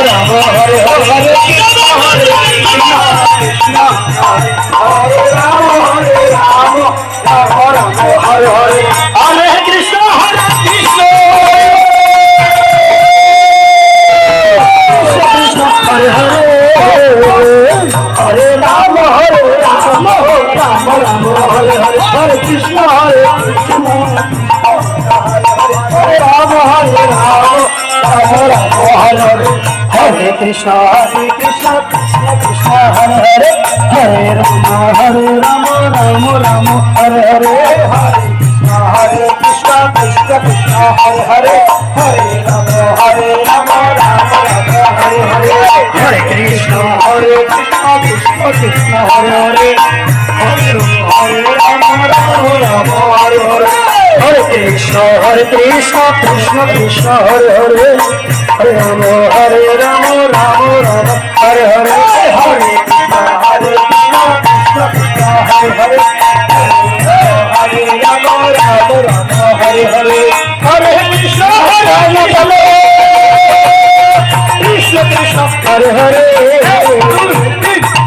Ram Hare Hare Krishna Hare Krishna Krishna Hare Ram Ram Ram Hare Hare Hare Krishna Krishna Krishna Hare Hare Hare Ram Ram Ram Hare Hare Hare Krishna Krishna Hare Ram Ram Ram Hare Hare Hare Krishna Krishna Krishna Hare Hare Hare Ram Ram Ram Hare Hare Hare Krishna Krishna Krishna Hare Hare Hare Ram Ram Hare Hare Hare Krishna Krishna Krishna Hare Hare Hare Ram Ram Hare Hare Hare Krishna Krishna Krishna Hare Hare Hare Ram Ram Ram Hare Hare Hare Krishna Krishna Hare Hare Hare Ram Ram Hare Hare Hare Krishna Krishna Krishna Hare Hare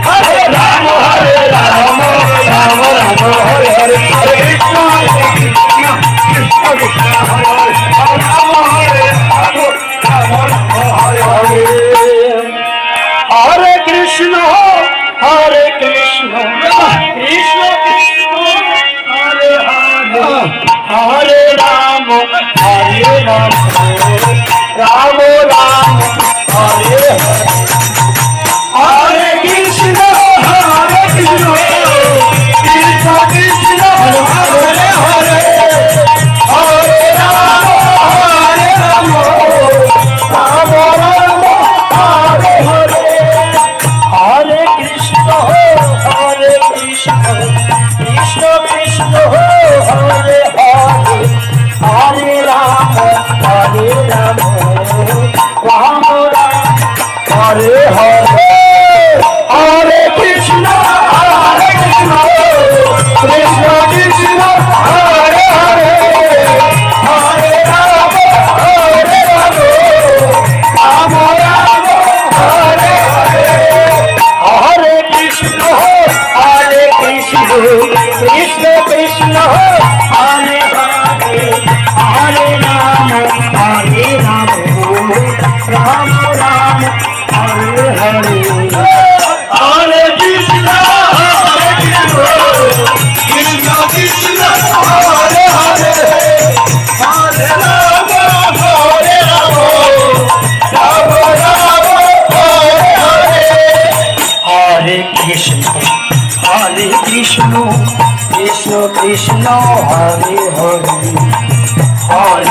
Hare Ram Ram Ram Hare Hare Hare Krishna Krishna Krishna Hare Hare Ram Hare Ram Hare Hare Hare Krishna Krishna Krishna Hare Hare Hare Ram Ram Ram Hare Hare Hare Krishna Krishna Krishna Hare Hare Hare Ram Ram Ram Hare Hare Hare Krishna Krishna Krishna Krishna Hare Hare Hare Ram Ram Ram Hare Hare Hare Krishna Krishna Krishna Hare Hare Hare Ram Ram Ram Hare Hare Hare Krishna Krishna Krishna Hare Hare Hare Ram Ram Ram Hare Hare Hare Krishna Krishna Krishna Hare Hare Hare Ram Hare Ram Ram Ram Hare Hare Hare Krishna Krishna Krishna Krishna Hare Hare Hare